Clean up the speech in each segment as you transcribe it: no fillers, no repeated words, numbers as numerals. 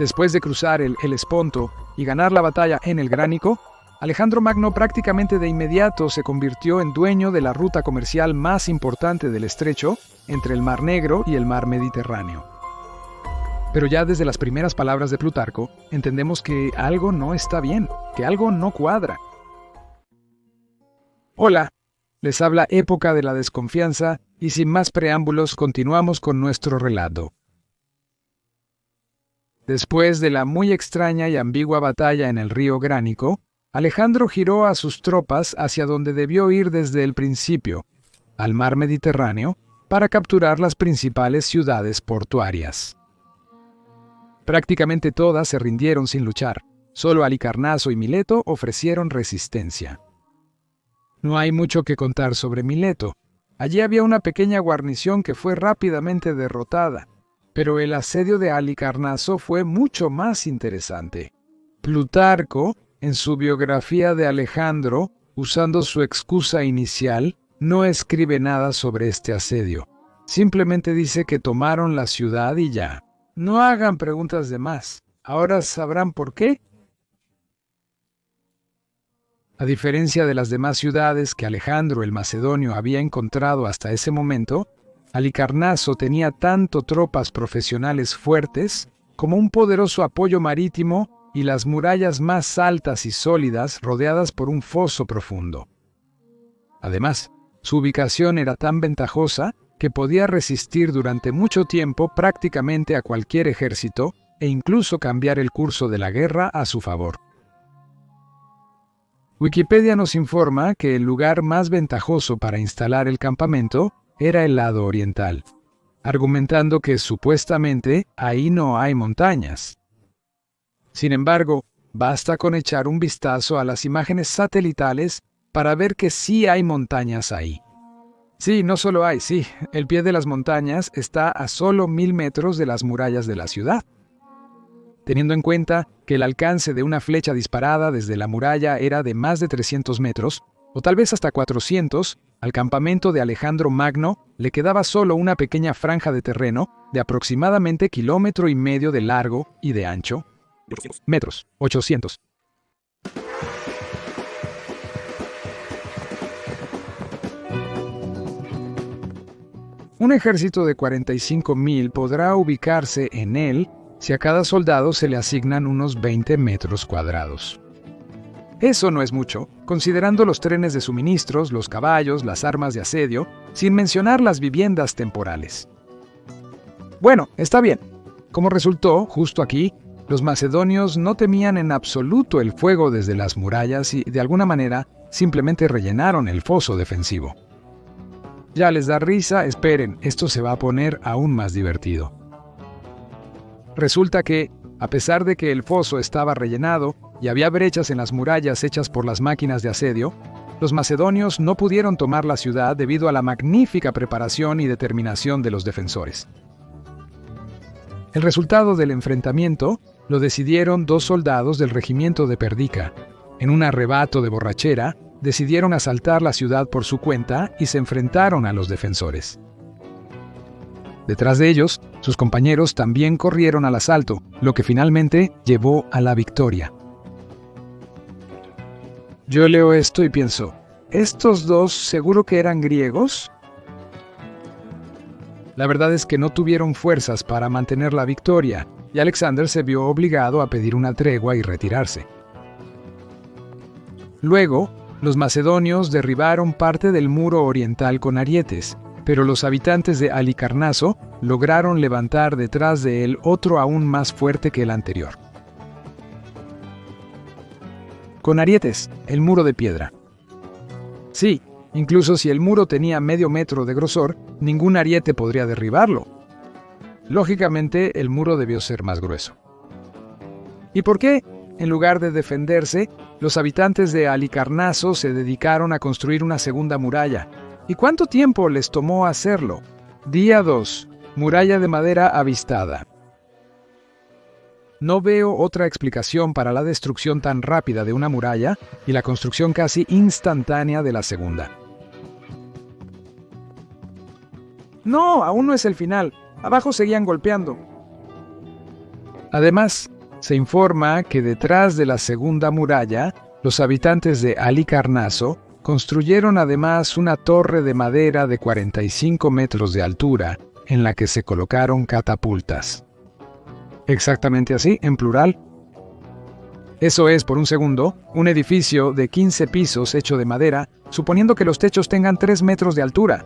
Después de cruzar el Helesponto y ganar la batalla en el Gránico, Alejandro Magno prácticamente de inmediato se convirtió en dueño de la ruta comercial más importante del estrecho entre el Mar Negro y el Mar Mediterráneo. Pero ya desde las primeras palabras de Plutarco, entendemos que algo no está bien, que algo no cuadra. Hola, les habla Época de la Desconfianza y sin más preámbulos continuamos con nuestro relato. Después de la muy extraña y ambigua batalla en el río Gránico, Alejandro giró a sus tropas hacia donde debió ir desde el principio, al mar Mediterráneo, para capturar las principales ciudades portuarias. Prácticamente todas se rindieron sin luchar, solo Halicarnaso y Mileto ofrecieron resistencia. No hay mucho que contar sobre Mileto. Allí había una pequeña guarnición que fue rápidamente derrotada, pero el asedio de Halicarnaso fue mucho más interesante. Plutarco, en su biografía de Alejandro, usando su excusa inicial, no escribe nada sobre este asedio. Simplemente dice que tomaron la ciudad y ya. No hagan preguntas de más. Ahora sabrán por qué. A diferencia de las demás ciudades que Alejandro el Macedonio había encontrado hasta ese momento, Halicarnaso tenía tanto tropas profesionales fuertes como un poderoso apoyo marítimo y las murallas más altas y sólidas rodeadas por un foso profundo. Además, su ubicación era tan ventajosa que podía resistir durante mucho tiempo prácticamente a cualquier ejército e incluso cambiar el curso de la guerra a su favor. Wikipedia nos informa que el lugar más ventajoso para instalar el campamento era el lado oriental, argumentando que supuestamente ahí no hay montañas. Sin embargo, basta con echar un vistazo a las imágenes satelitales para ver que sí hay montañas ahí. Sí, no solo hay, sí, el pie de las montañas está a solo 1000 metros de las murallas de la ciudad. Teniendo en cuenta que el alcance de una flecha disparada desde la muralla era de más de 300 metros, o tal vez hasta 400, al campamento de Alejandro Magno le quedaba solo una pequeña franja de terreno de aproximadamente 1,5 kilómetros de largo y de ancho, metros, 800. Un ejército de 45,000 podrá ubicarse en él si a cada soldado se le asignan unos 20 metros cuadrados. Eso no es mucho, considerando los trenes de suministros, los caballos, las armas de asedio, sin mencionar las viviendas temporales. Bueno, está bien. Como resultó, justo aquí, los macedonios no temían en absoluto el fuego desde las murallas y, de alguna manera, simplemente rellenaron el foso defensivo. Ya les da risa, esperen, esto se va a poner aún más divertido. Resulta que, a pesar de que el foso estaba rellenado y había brechas en las murallas hechas por las máquinas de asedio, los macedonios no pudieron tomar la ciudad debido a la magnífica preparación y determinación de los defensores. El resultado del enfrentamiento lo decidieron 2 soldados del regimiento de Perdica. En un arrebato de borrachera, decidieron asaltar la ciudad por su cuenta y se enfrentaron a los defensores. Detrás de ellos, sus compañeros también corrieron al asalto, lo que finalmente llevó a la victoria. Yo leo esto y pienso, ¿estos 2 seguro que eran griegos? La verdad es que no tuvieron fuerzas para mantener la victoria, y Alexander se vio obligado a pedir una tregua y retirarse. Luego, los macedonios derribaron parte del muro oriental con arietes, pero los habitantes de Halicarnaso lograron levantar detrás de él otro aún más fuerte que el anterior. Con arietes, el muro de piedra. Sí, incluso si el muro tenía medio metro de grosor, ningún ariete podría derribarlo. Lógicamente, el muro debió ser más grueso. ¿Y por qué, en lugar de defenderse, los habitantes de Halicarnaso se dedicaron a construir una segunda muralla? ¿Y cuánto tiempo les tomó hacerlo? Día 2. Muralla de madera avistada. No veo otra explicación para la destrucción tan rápida de una muralla y la construcción casi instantánea de la segunda. No, aún no es el final. Abajo seguían golpeando. Además, se informa que detrás de la segunda muralla, los habitantes de Halicarnaso construyeron además una torre de madera de 45 metros de altura, en la que se colocaron catapultas. Exactamente así, en plural. Eso es, por un segundo, un edificio de 15 pisos hecho de madera, suponiendo que los techos tengan 3 metros de altura.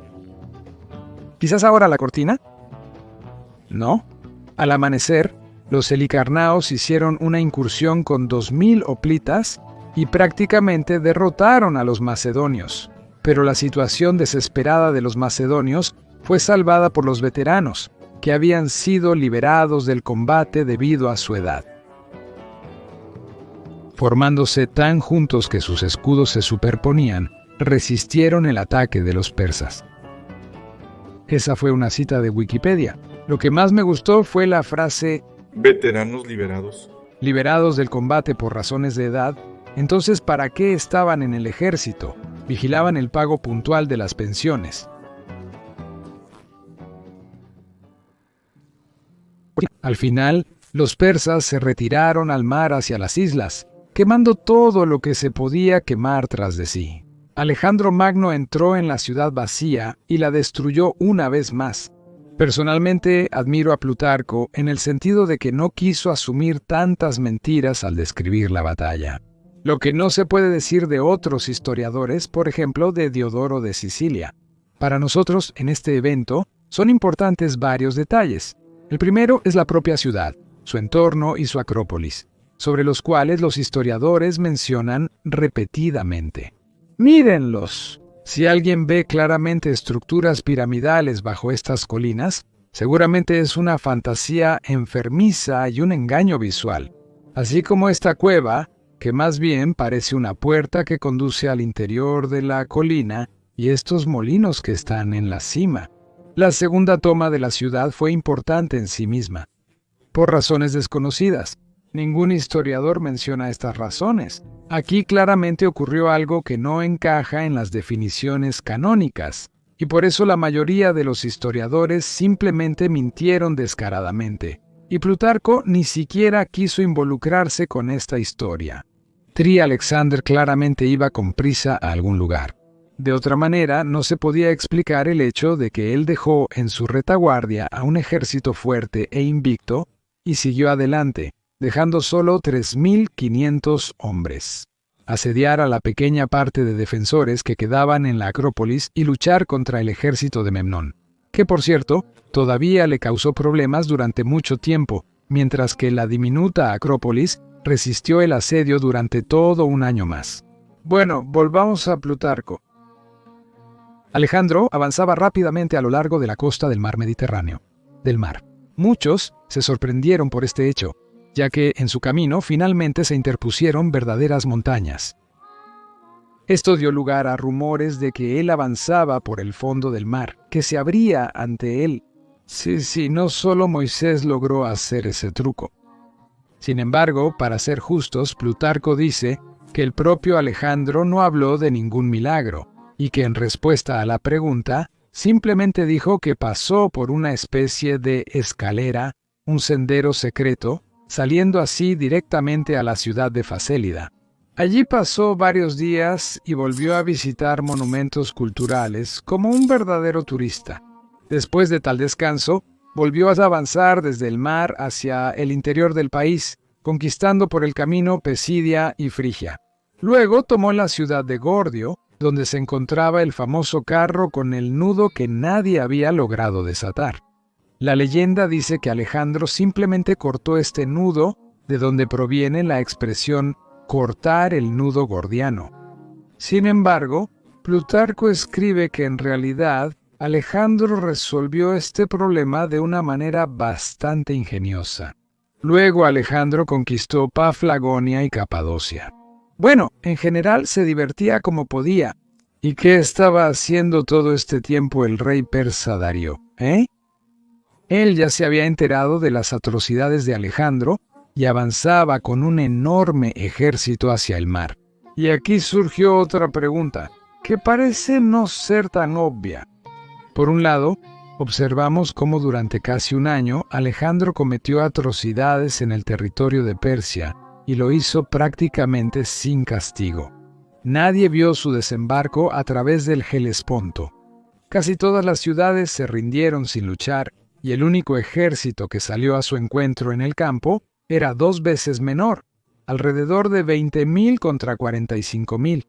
¿Quizás ahora la cortina? No. Al amanecer, los helicarnaos hicieron una incursión con 2000 hoplitas y prácticamente derrotaron a los macedonios. Pero la situación desesperada de los macedonios fue salvada por los veteranos, que habían sido liberados del combate debido a su edad. Formándose tan juntos que sus escudos se superponían, resistieron el ataque de los persas. Esa fue una cita de Wikipedia. Lo que más me gustó fue la frase veteranos liberados. Liberados del combate por razones de edad. Entonces, ¿para qué estaban en el ejército? Vigilaban el pago puntual de las pensiones. Al final, los persas se retiraron al mar hacia las islas, quemando todo lo que se podía quemar tras de sí. Alejandro Magno entró en la ciudad vacía y la destruyó una vez más. Personalmente admiro a Plutarco en el sentido de que no quiso asumir tantas mentiras al describir la batalla. Lo que no se puede decir de otros historiadores, por ejemplo, de Diodoro de Sicilia. Para nosotros, en este evento, son importantes varios detalles. El primero es la propia ciudad, su entorno y su acrópolis, sobre los cuales los historiadores mencionan repetidamente. ¡Mírenlos! Si alguien ve claramente estructuras piramidales bajo estas colinas, seguramente es una fantasía enfermiza y un engaño visual. Así como esta cueva, que más bien parece una puerta que conduce al interior de la colina, y estos molinos que están en la cima. La segunda toma de la ciudad fue importante en sí misma, por razones desconocidas. Ningún historiador menciona estas razones. Aquí claramente ocurrió algo que no encaja en las definiciones canónicas, y por eso la mayoría de los historiadores simplemente mintieron descaradamente, y Plutarco ni siquiera quiso involucrarse con esta historia. Tri Alexander claramente iba con prisa a algún lugar. De otra manera, no se podía explicar el hecho de que él dejó en su retaguardia a un ejército fuerte e invicto y siguió adelante, dejando solo 3.500 hombres. Asediar a la pequeña parte de defensores que quedaban en la Acrópolis y luchar contra el ejército de Memnón, que por cierto, todavía le causó problemas durante mucho tiempo, mientras que la diminuta Acrópolis resistió el asedio durante todo un año más. Bueno, volvamos a Plutarco. Alejandro avanzaba rápidamente a lo largo de la costa del mar Mediterráneo. Muchos se sorprendieron por este hecho, ya que en su camino finalmente se interpusieron verdaderas montañas. Esto dio lugar a rumores de que él avanzaba por el fondo del mar, que se abría ante él. Sí, no solo Moisés logró hacer ese truco. Sin embargo, para ser justos, Plutarco dice que el propio Alejandro no habló de ningún milagro, y que en respuesta a la pregunta, simplemente dijo que pasó por una especie de escalera, un sendero secreto, saliendo así directamente a la ciudad de Facélida. Allí pasó varios días y volvió a visitar monumentos culturales como un verdadero turista. Después de tal descanso, volvió a avanzar desde el mar hacia el interior del país, conquistando por el camino Pisidia y Frigia. Luego tomó la ciudad de Gordio, donde se encontraba el famoso carro con el nudo que nadie había logrado desatar. La leyenda dice que Alejandro simplemente cortó este nudo, de donde proviene la expresión cortar el nudo gordiano. Sin embargo, Plutarco escribe que en realidad Alejandro resolvió este problema de una manera bastante ingeniosa. Luego Alejandro conquistó Paflagonia y Capadocia. Bueno, en general se divertía como podía. ¿Y qué estaba haciendo todo este tiempo el rey persa Darío, Él ya se había enterado de las atrocidades de Alejandro y avanzaba con un enorme ejército hacia el mar. Y aquí surgió otra pregunta, que parece no ser tan obvia. Por un lado, observamos cómo durante casi un año Alejandro cometió atrocidades en el territorio de Persia y lo hizo prácticamente sin castigo. Nadie vio su desembarco a través del Helesponto. Casi todas las ciudades se rindieron sin luchar y el único ejército que salió a su encuentro en el campo era 2 veces menor, alrededor de 20.000 contra 45.000.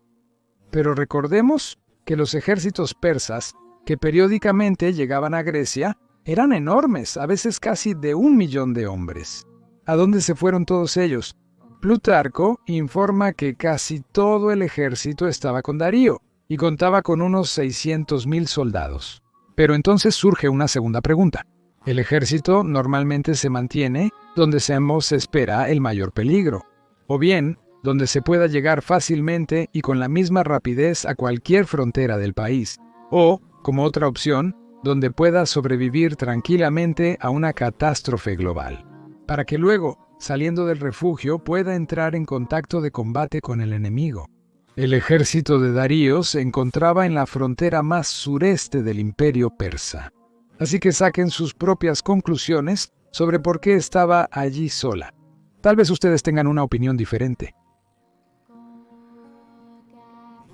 Pero recordemos que los ejércitos persas, que periódicamente llegaban a Grecia, eran enormes, a veces casi de 1 millón de hombres. ¿A dónde se fueron todos ellos? Plutarco informa que casi todo el ejército estaba con Darío y contaba con unos 600.000 soldados. Pero entonces surge una segunda pregunta. El ejército normalmente se mantiene donde se espera el mayor peligro, o bien donde se pueda llegar fácilmente y con la misma rapidez a cualquier frontera del país, o, como otra opción, donde pueda sobrevivir tranquilamente a una catástrofe global, para que luego, saliendo del refugio, pueda entrar en contacto de combate con el enemigo. El ejército de Darío se encontraba en la frontera más sureste del imperio persa. Así que saquen sus propias conclusiones sobre por qué estaba allí sola. Tal vez ustedes tengan una opinión diferente.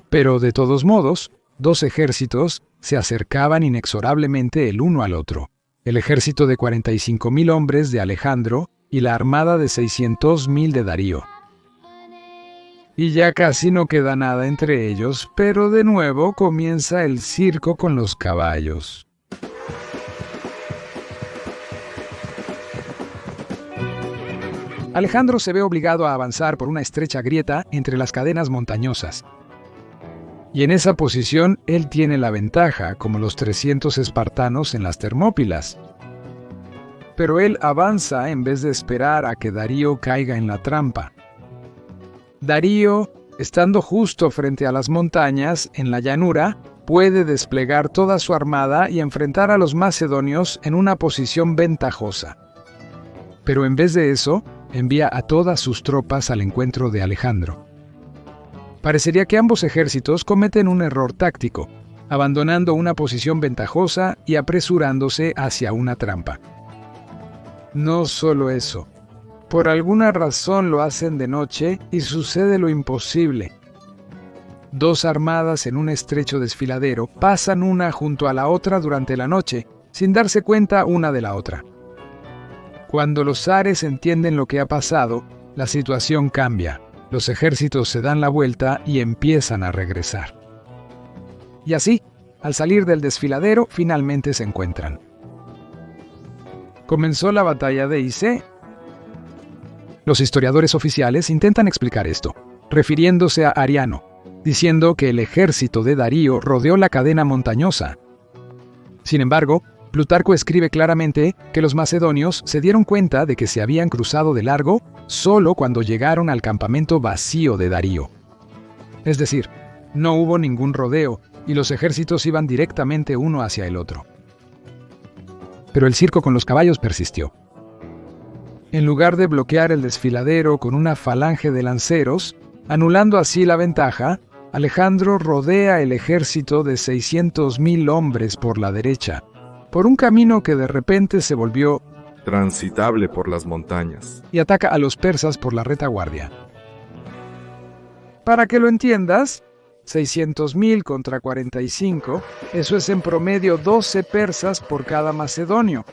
Pero de todos modos, 2 ejércitos se acercaban inexorablemente el uno al otro. El ejército de 45.000 hombres de Alejandro y la armada de 600.000 de Darío. Y ya casi no queda nada entre ellos, pero de nuevo comienza el circo con los caballos. Alejandro se ve obligado a avanzar por una estrecha grieta entre las cadenas montañosas. Y en esa posición él tiene la ventaja, como los 300 espartanos en las Termópilas. Pero él avanza en vez de esperar a que Darío caiga en la trampa. Darío, estando justo frente a las montañas, en la llanura, puede desplegar toda su armada y enfrentar a los macedonios en una posición ventajosa. Pero en vez de eso, envía a todas sus tropas al encuentro de Alejandro. Parecería que ambos ejércitos cometen un error táctico, abandonando una posición ventajosa y apresurándose hacia una trampa. No solo eso. Por alguna razón lo hacen de noche y sucede lo imposible. 2 armadas en un estrecho desfiladero pasan una junto a la otra durante la noche, sin darse cuenta una de la otra. Cuando los zares entienden lo que ha pasado, la situación cambia. Los ejércitos se dan la vuelta y empiezan a regresar. Y así, al salir del desfiladero, finalmente se encuentran. Comenzó la batalla de Isé. Los historiadores oficiales intentan explicar esto, refiriéndose a Ariano, diciendo que el ejército de Darío rodeó la cadena montañosa. Sin embargo, Plutarco escribe claramente que los macedonios se dieron cuenta de que se habían cruzado de largo solo cuando llegaron al campamento vacío de Darío. Es decir, no hubo ningún rodeo y los ejércitos iban directamente uno hacia el otro. Pero el circo con los caballos persistió. En lugar de bloquear el desfiladero con una falange de lanceros, anulando así la ventaja, Alejandro rodea el ejército de 600.000 hombres por la derecha, por un camino que de repente se volvió transitable por las montañas, y ataca a los persas por la retaguardia. Para que lo entiendas, 600.000 contra 45, eso es en promedio 12 persas por cada macedonio.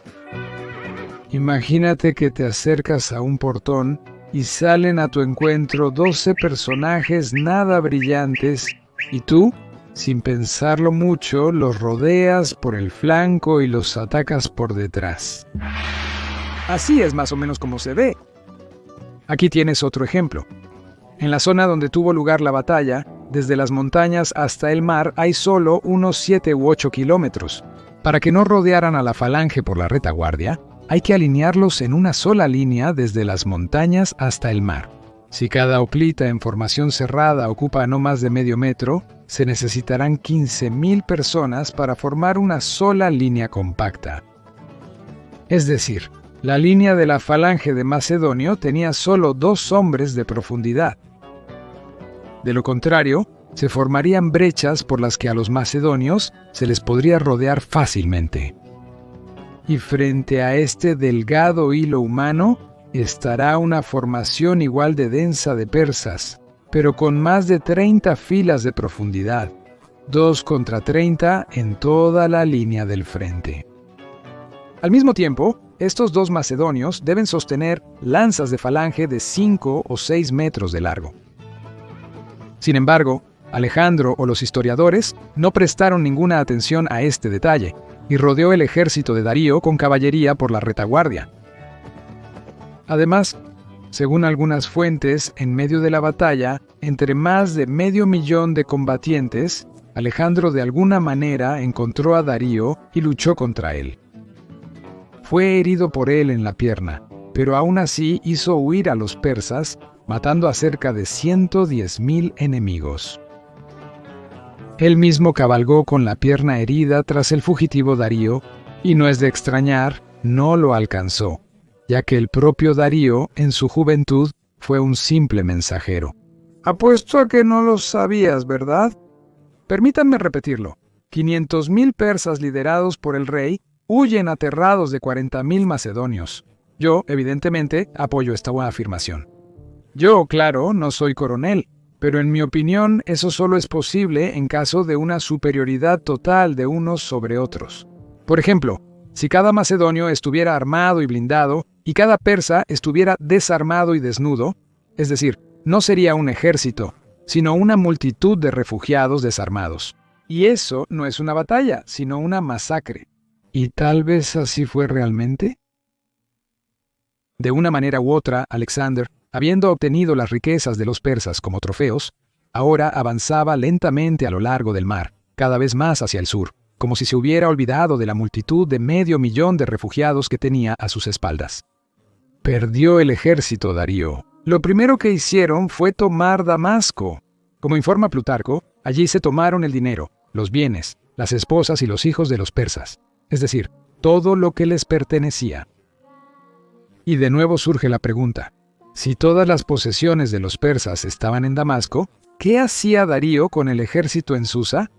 Imagínate que te acercas a un portón y salen a tu encuentro 12 personajes nada brillantes y tú, sin pensarlo mucho, los rodeas por el flanco y los atacas por detrás. Así es más o menos como se ve. Aquí tienes otro ejemplo. En la zona donde tuvo lugar la batalla, desde las montañas hasta el mar hay solo unos 7 u 8 kilómetros. Para que no rodearan a la falange por la retaguardia, hay que alinearlos en una sola línea desde las montañas hasta el mar. Si cada hoplita en formación cerrada ocupa no más de medio metro, se necesitarán 15.000 personas para formar una sola línea compacta. Es decir, la línea de la falange de Macedonio tenía solo 2 hombres de profundidad. De lo contrario, se formarían brechas por las que a los macedonios se les podría rodear fácilmente. y frente a este delgado hilo humano estará una formación igual de densa de persas, pero con más de 30 filas de profundidad, 2 contra 30 en toda la línea del frente. Al mismo tiempo, estos 2 macedonios deben sostener lanzas de falange de 5 o 6 metros de largo. Sin embargo, Alejandro o los historiadores no prestaron ninguna atención a este detalle y rodeó el ejército de Darío con caballería por la retaguardia. Además, según algunas fuentes, en medio de la batalla, entre más de 500,000 de combatientes, Alejandro de alguna manera encontró a Darío y luchó contra él. Fue herido por él en la pierna, pero aún así hizo huir a los persas, matando a cerca de 110,000 enemigos. Él mismo cabalgó con la pierna herida tras el fugitivo Darío, y no es de extrañar, no lo alcanzó, ya que el propio Darío, en su juventud, fue un simple mensajero. Apuesto a que no lo sabías, ¿verdad? Permítanme repetirlo. 500,000 persas liderados por el rey huyen aterrados de 40,000 macedonios. Yo, evidentemente, apoyo esta afirmación. Yo, claro, no soy coronel, pero en mi opinión eso solo es posible en caso de una superioridad total de unos sobre otros. Por ejemplo, si cada macedonio estuviera armado y blindado y cada persa estuviera desarmado y desnudo, es decir, no sería un ejército, sino una multitud de refugiados desarmados. Y eso no es una batalla, sino una masacre. ¿Y tal vez así fue realmente? De una manera u otra, Alexander, habiendo obtenido las riquezas de los persas como trofeos, ahora avanzaba lentamente a lo largo del mar, cada vez más hacia el sur, como si se hubiera olvidado de la multitud de 500,000 de refugiados que tenía a sus espaldas. Perdió el ejército Darío. Lo primero que hicieron fue tomar Damasco. Como informa Plutarco, allí se tomaron el dinero, los bienes, las esposas y los hijos de los persas, es decir, todo lo que les pertenecía. Y de nuevo surge la pregunta, si todas las posesiones de los persas estaban en Damasco, ¿qué hacía Darío con el ejército en Susa?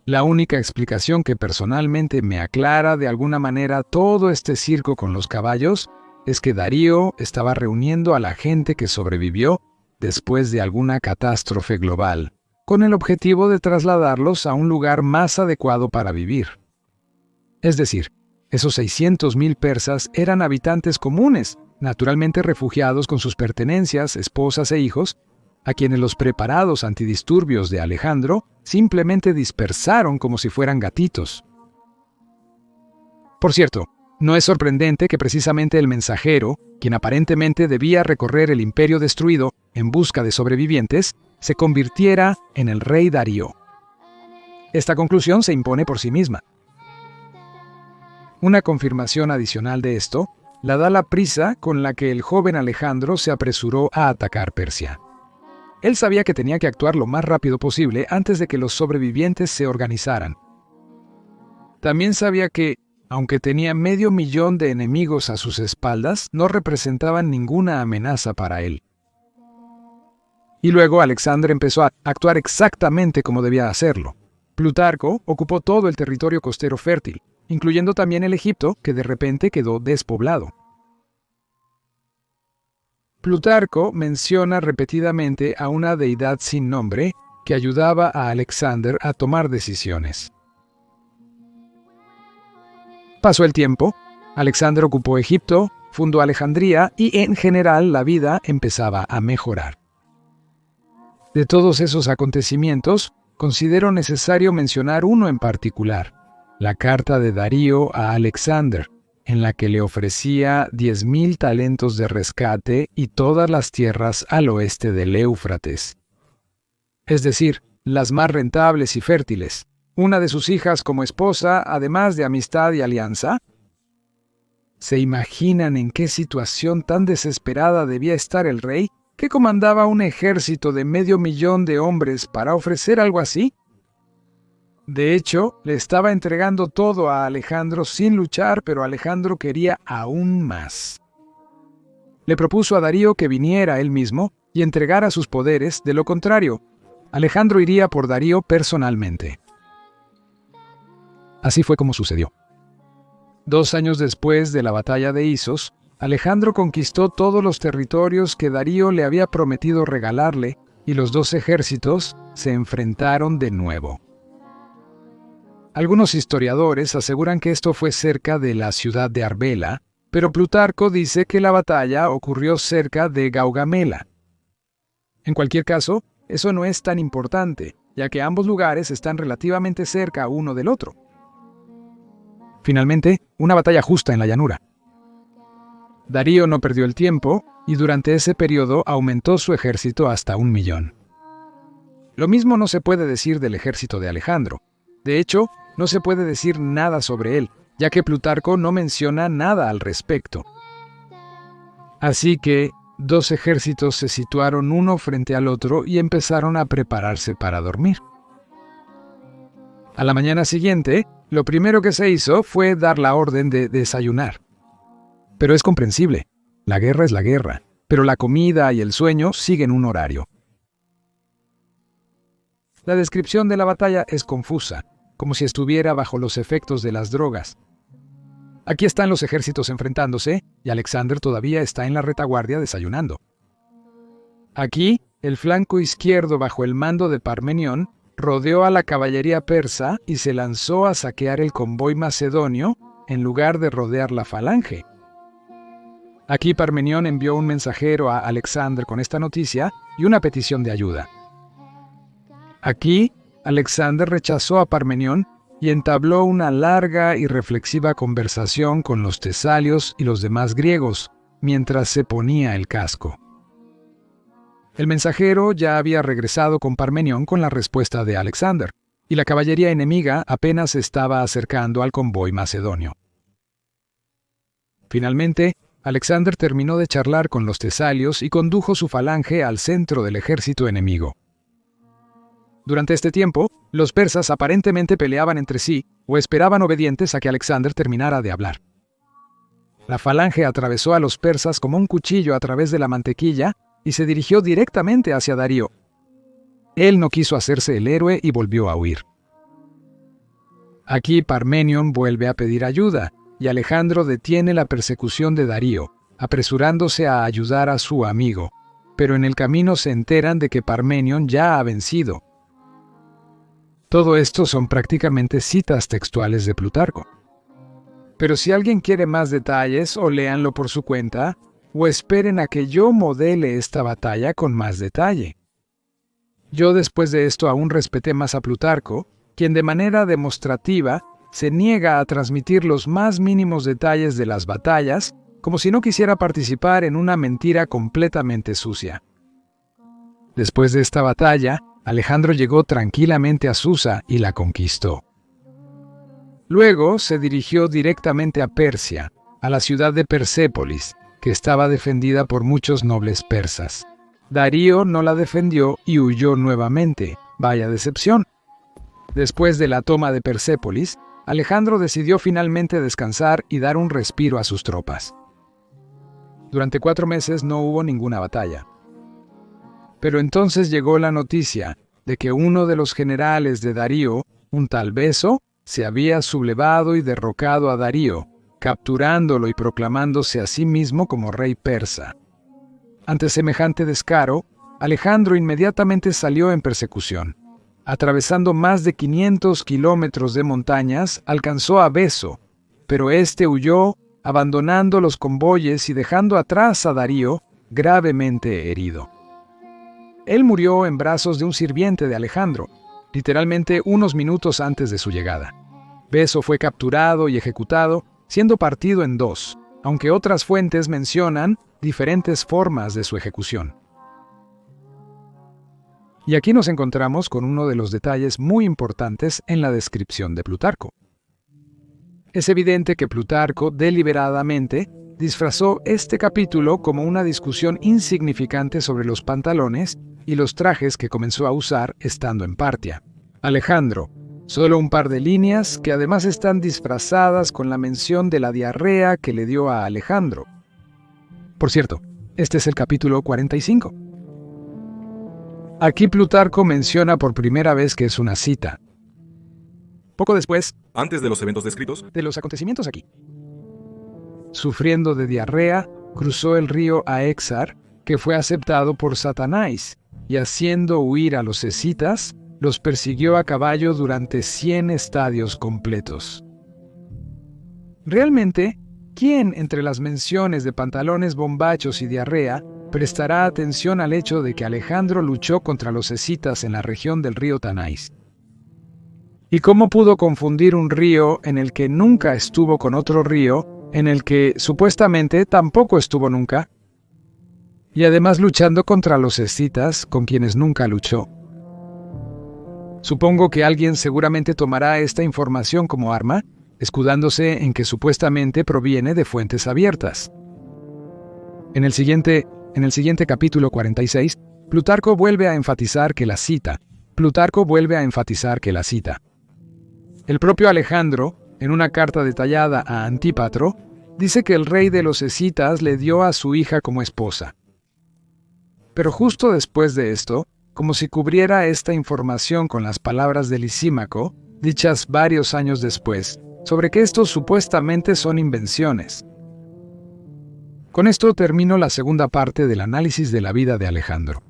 La única explicación que personalmente me aclara de alguna manera todo este circo con los caballos es que Darío estaba reuniendo a la gente que sobrevivió después de alguna catástrofe global, con el objetivo de trasladarlos a un lugar más adecuado para vivir. Es decir, esos 600,000 persas eran habitantes comunes, naturalmente refugiados con sus pertenencias, esposas e hijos, a quienes los preparados antidisturbios de Alejandro simplemente dispersaron como si fueran gatitos. Por cierto, no es sorprendente que precisamente el mensajero, quien aparentemente debía recorrer el imperio destruido en busca de sobrevivientes, se convirtiera en el rey Darío. Esta conclusión se impone por sí misma. Una confirmación adicional de esto la da la prisa con la que el joven Alejandro se apresuró a atacar Persia. Él sabía que tenía que actuar lo más rápido posible antes de que los sobrevivientes se organizaran. También sabía que, aunque tenía 500,000 de enemigos a sus espaldas, no representaban ninguna amenaza para él. Y luego Alexander empezó a actuar exactamente como debía hacerlo. Plutarco ocupó todo el territorio costero fértil, incluyendo también el Egipto, que de repente quedó despoblado. Plutarco menciona repetidamente a una deidad sin nombre que ayudaba a Alexander a tomar decisiones. Pasó el tiempo, Alexander ocupó Egipto, fundó Alejandría y en general la vida empezaba a mejorar. De todos esos acontecimientos, considero necesario mencionar uno en particular, la carta de Darío a Alexander, en la que le ofrecía 10,000 talentos de rescate y todas las tierras al oeste del Éufrates. Es decir, las más rentables y fértiles, una de sus hijas como esposa, además de amistad y alianza. ¿Se imaginan en qué situación tan desesperada debía estar el rey, que comandaba un ejército de 500,000 de hombres para ofrecer algo así? De hecho, le estaba entregando todo a Alejandro sin luchar, pero Alejandro quería aún más. Le propuso a Darío que viniera él mismo y entregara sus poderes, de lo contrario, Alejandro iría por Darío personalmente. Así fue como sucedió. 2 años después de la batalla de Isos, Alejandro conquistó todos los territorios que Darío le había prometido regalarle y los 2 ejércitos se enfrentaron de nuevo. Algunos historiadores aseguran que esto fue cerca de la ciudad de Arbela, pero Plutarco dice que la batalla ocurrió cerca de Gaugamela. En cualquier caso, eso no es tan importante, ya que ambos lugares están relativamente cerca uno del otro. Finalmente, una batalla justa en la llanura. Darío no perdió el tiempo y durante ese periodo aumentó su ejército hasta 1.000.000. Lo mismo no se puede decir del ejército de Alejandro. De hecho, no se puede decir nada sobre él, ya que Plutarco no menciona nada al respecto. Así que 2 ejércitos se situaron uno frente al otro y empezaron a prepararse para dormir. A la mañana siguiente, lo primero que se hizo fue dar la orden de desayunar. Pero es comprensible. La guerra es la guerra, pero la comida y el sueño siguen un horario. La descripción de la batalla es confusa, como si estuviera bajo los efectos de las drogas. Aquí están los ejércitos enfrentándose y Alexander todavía está en la retaguardia desayunando. Aquí, el flanco izquierdo bajo el mando de Parmenión rodeó a la caballería persa y se lanzó a saquear el convoy macedonio en lugar de rodear la falange. Aquí Parmenión envió un mensajero a Alexander con esta noticia y una petición de ayuda. Aquí, Alexander rechazó a Parmenión y entabló una larga y reflexiva conversación con los tesalios y los demás griegos, mientras se ponía el casco. El mensajero ya había regresado con Parmenión con la respuesta de Alexander, y la caballería enemiga apenas se estaba acercando al convoy macedonio. Finalmente, Alexander terminó de charlar con los tesalios y condujo su falange al centro del ejército enemigo. Durante este tiempo, los persas aparentemente peleaban entre sí o esperaban obedientes a que Alexander terminara de hablar. La falange atravesó a los persas como un cuchillo a través de la mantequilla y se dirigió directamente hacia Darío. Él no quiso hacerse el héroe y volvió a huir. Aquí Parmenión vuelve a pedir ayuda y Alejandro detiene la persecución de Darío, apresurándose a ayudar a su amigo, pero en el camino se enteran de que Parmenión ya ha vencido. Todo esto son prácticamente citas textuales de Plutarco. Pero si alguien quiere más detalles, o léanlo por su cuenta, o esperen a que yo modele esta batalla con más detalle. Yo después de esto aún respeté más a Plutarco, quien de manera demostrativa se niega a transmitir los más mínimos detalles de las batallas, como si no quisiera participar en una mentira completamente sucia. Después de esta batalla, Alejandro llegó tranquilamente a Susa y la conquistó. Luego se dirigió directamente a Persia, a la ciudad de Persépolis, que estaba defendida por muchos nobles persas. Darío no la defendió y huyó nuevamente. Vaya decepción. Después de la toma de Persépolis, Alejandro decidió finalmente descansar y dar un respiro a sus tropas. Durante 4 meses no hubo ninguna batalla. Pero entonces llegó la noticia de que uno de los generales de Darío, un tal Beso, se había sublevado y derrocado a Darío, capturándolo y proclamándose a sí mismo como rey persa. Ante semejante descaro, Alejandro inmediatamente salió en persecución. Atravesando más de 500 kilómetros de montañas, alcanzó a Beso, pero éste huyó, abandonando los convoyes y dejando atrás a Darío, gravemente herido. Él murió en brazos de un sirviente de Alejandro, literalmente unos minutos antes de su llegada. Beso fue capturado y ejecutado, siendo partido en 2, aunque otras fuentes mencionan diferentes formas de su ejecución. Y aquí nos encontramos con uno de los detalles muy importantes en la descripción de Plutarco. Es evidente que Plutarco deliberadamente disfrazó este capítulo como una discusión insignificante sobre los pantalones y los trajes que comenzó a usar estando en Partia. Alejandro, solo un par de líneas que además están disfrazadas con la mención de la diarrea que le dio a Alejandro. Por cierto, este es el capítulo 45. Aquí Plutarco menciona por primera vez que es una cita. Poco después Antes de los eventos descritos, de los acontecimientos aquí. Sufriendo de diarrea, cruzó el río Aexar, que fue aceptado por Satanás, y haciendo huir a los escitas, los persiguió a caballo durante 100 estadios completos. Realmente, ¿quién entre las menciones de pantalones bombachos y diarrea prestará atención al hecho de que Alejandro luchó contra los escitas en la región del río Tanais? ¿Y cómo pudo confundir un río en el que nunca estuvo con otro río, en el que supuestamente tampoco estuvo nunca? Y además luchando contra los escitas con quienes nunca luchó. Supongo que alguien seguramente tomará esta información como arma, escudándose en que supuestamente proviene de fuentes abiertas. En el siguiente capítulo 46, Plutarco vuelve a enfatizar que la cita. El propio Alejandro, en una carta detallada a Antípatro, dice que el rey de los escitas le dio a su hija como esposa. Pero justo después de esto, como si cubriera esta información con las palabras de Lisímaco, dichas varios años después, sobre que estos supuestamente son invenciones. Con esto termino la segunda parte del análisis de la vida de Alejandro.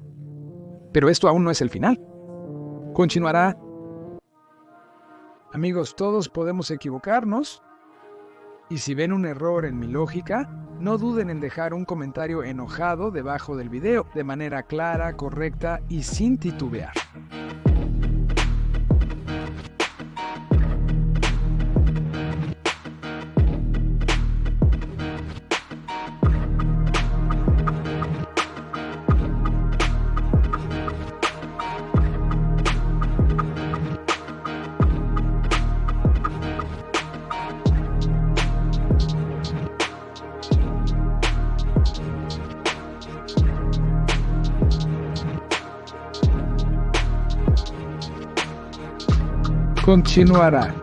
Pero esto aún no es el final. Continuará. Amigos, todos podemos equivocarnos. Y si ven un error en mi lógica, no duden en dejar un comentario enojado debajo del video, de manera clara, correcta y sin titubear. Continuará.